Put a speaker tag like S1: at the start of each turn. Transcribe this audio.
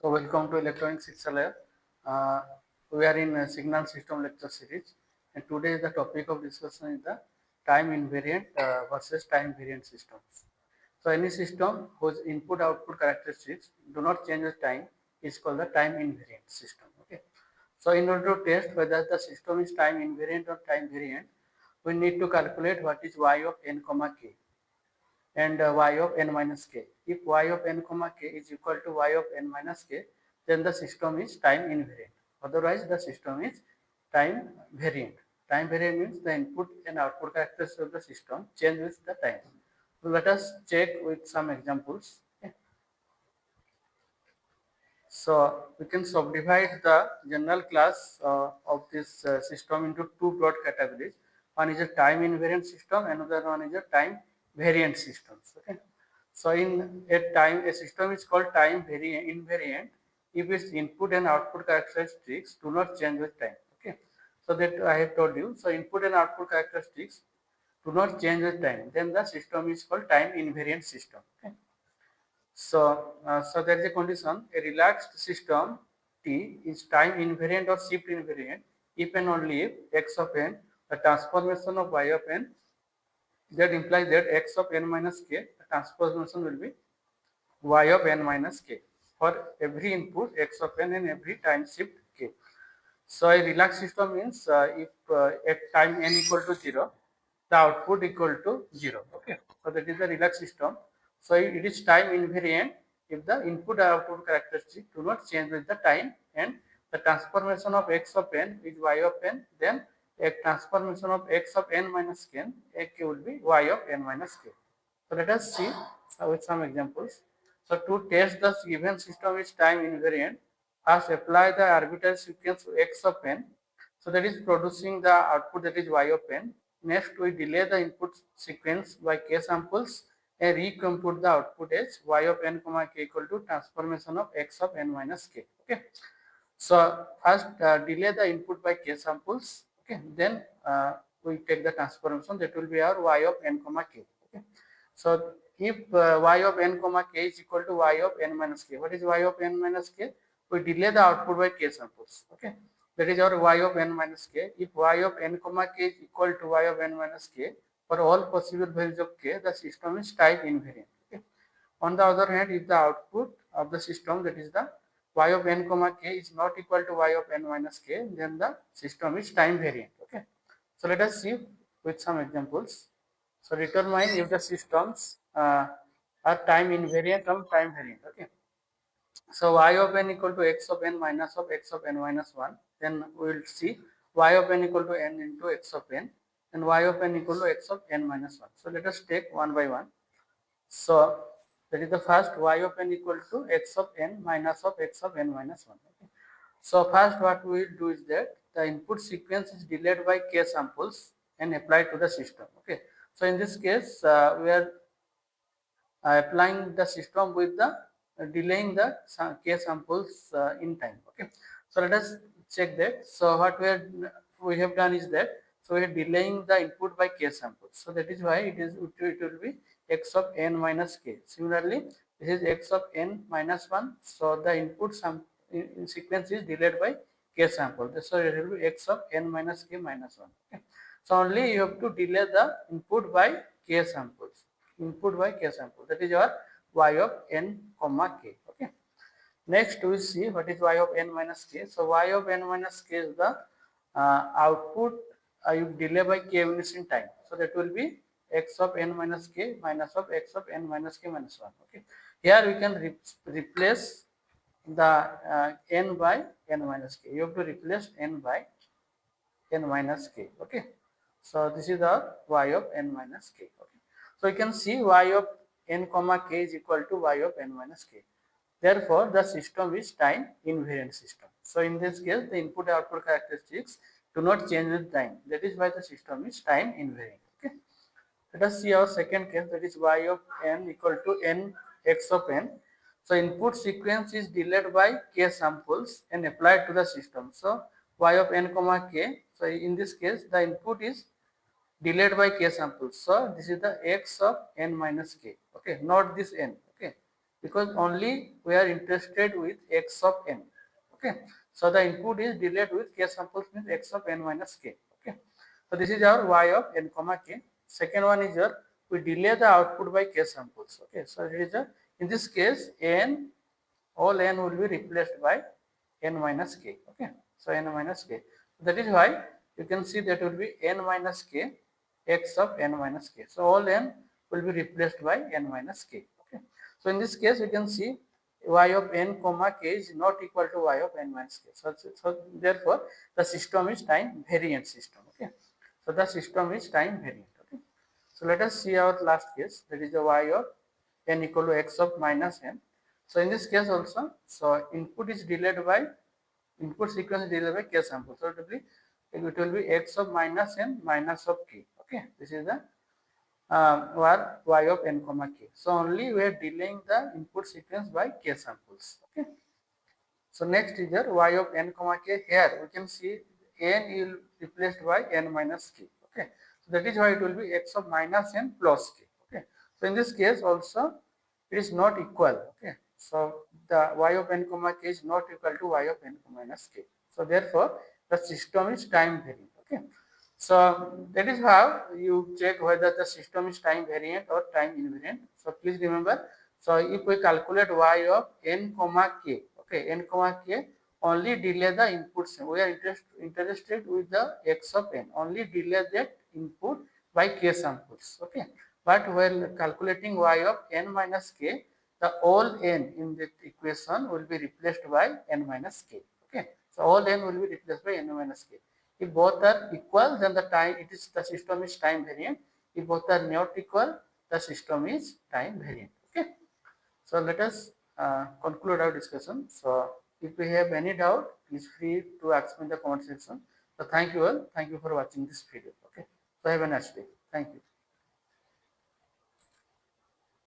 S1: So welcome to Electronic 6 Lab. We are in signal system lecture series, and today the topic of discussion is the time invariant versus time variant systems. So any system whose input output characteristics do not change with time is called the time invariant system. Okay. So in order to test whether the system is time invariant or time variant, we need to calculate what is y of n comma k and y of n minus k. If y of n comma k is equal to y of n minus k, then the system is time invariant. Otherwise, the system is time variant. Time variant means the input and output characteristics of the system change with the time. So let us check with some examples. Okay. So we can subdivide the general class of this system into two broad categories. One is a time invariant system, another one is a time variant systems. Okay. So in a system is called time invariant if its input and output characteristics do not change with time. Okay. So that I have told you. So input and output characteristics do not change with time. Then the system is called time invariant system. Okay. So there is a condition. A relaxed system T is time invariant or shift invariant if and only if x of n, the transformation of y of n, that implies that x of n minus k, the transformation will be y of n minus k for every input x of n and every time shift k. So a relaxed system means if at time n equal to 0, the output equal to 0. Okay. So that is the relaxed system. So it is time invariant if the input and output characteristics do not change with the time, and the transformation of x of n is y of n, then a transformation of x of n minus k, k will be y of n minus k. So let us see with some examples. So to test the given system is time invariant, first apply the arbitrary sequence x of n. So that is producing the output, that is y of n. Next we delay the input sequence by k samples and recompute the output as y of n comma k equal to transformation of x of n minus k. Okay. So first delay the input by k samples. Okay. Then we take the transformation, that will be our y of n comma k. Okay. So if y of n comma k is equal to y of n minus k, what is y of n minus k? We delay the output by k samples. Okay. That is our y of n minus k. If y of n comma k is equal to y of n minus k, for all possible values of k, the system is time invariant. Okay. On the other hand, if the output of the system, that is the y of n comma k, is not equal to y of n minus k, then the system is time variant. Okay. So let us see with some examples. So determine if the systems are time invariant or time variant. Okay. So y of n equal to x of n minus of x of n minus 1. Then we will see y of n equal to n into x of n, and y of n equal to x of n minus 1. So let us take one by one. So that is the first, y of n equal to x of n minus of x of n minus 1. Okay. So first what we will do is that the input sequence is delayed by k samples and applied to the system. Okay. So in this case, we are applying the system with the delaying the k samples in time. Okay. So let us check that. So what we have done is that, so we are delaying the input by k samples. So that is why it will be x of n minus k. Similarly, this is x of n minus 1. So the input in sequence is delayed by k sample. So it will be x of n minus k minus 1. Okay. So only you have to delay the input by k samples. Input by k sample. That is your y of n comma k. Okay. Next we see what is y of n minus k. So y of n minus k is the output you delay by k units in time. So that will be x of n minus k minus of x of n minus k minus 1. Okay. Here we can replace the n by n minus k. You have to replace n by n minus k. Okay. So this is the y of n minus k. Okay. So you can see y of n comma k is equal to y of n minus k. Therefore, the system is time invariant system. So in this case, the input output characteristics do not change with time. That is why the system is time invariant. Okay. Let us see our second case, that is y of n equal to n x of n. So input sequence is delayed by k samples and applied to the system. So y of n comma k. So in this case, the input is delayed by k samples. So this is the x of n minus k. Okay, not this n. Okay, because only we are interested with x of n. Okay, so the input is delayed with k samples, means x of n minus k. Okay, so this is our y of n comma k. Second one is your we delay the output by k samples. Okay, so it is a, in this case n, all n will be replaced by n minus k. Okay, so n minus k. That is why you can see that will be n minus k x of n minus k. So all n will be replaced by n minus k. Okay, so in this case you can see y of n comma k is not equal to y of n minus k. So therefore the system is time variant system. Okay, so the system is time variant. Okay, so let us see our last case, that is the y of n equal to x of minus n. So in this case also, so input is delayed by, input sequence is delayed by k sample. So it will be x of minus n minus of k. Okay, this is the or y of n comma k. So only we are delaying the input sequence by k samples. Okay. So next is your y of n comma k. Here we can see n is replaced by n minus k. Okay. So that is why it will be x of minus n plus k. Okay. So in this case also it is not equal. Okay. So the y of n comma k is not equal to y of n minus k. So therefore the system is time varying. Okay. So that is how you check whether the system is time variant or time invariant. So please remember. So if we calculate y of n comma k, okay, n comma k, only delay the inputs. We are interested with the x of n. Only delay that input by k samples. Okay, but while calculating y of n minus k, the all n in that equation will be replaced by n minus k. Okay, so all n will be replaced by n minus k. If both are equal, then the system is time variant. If both are not equal, the system is time variant. Okay. So let us conclude our discussion. So if you have any doubt, please free to ask me in the comment section. So thank you all. Thank you for watching this video. Okay. So have a nice day. Thank you.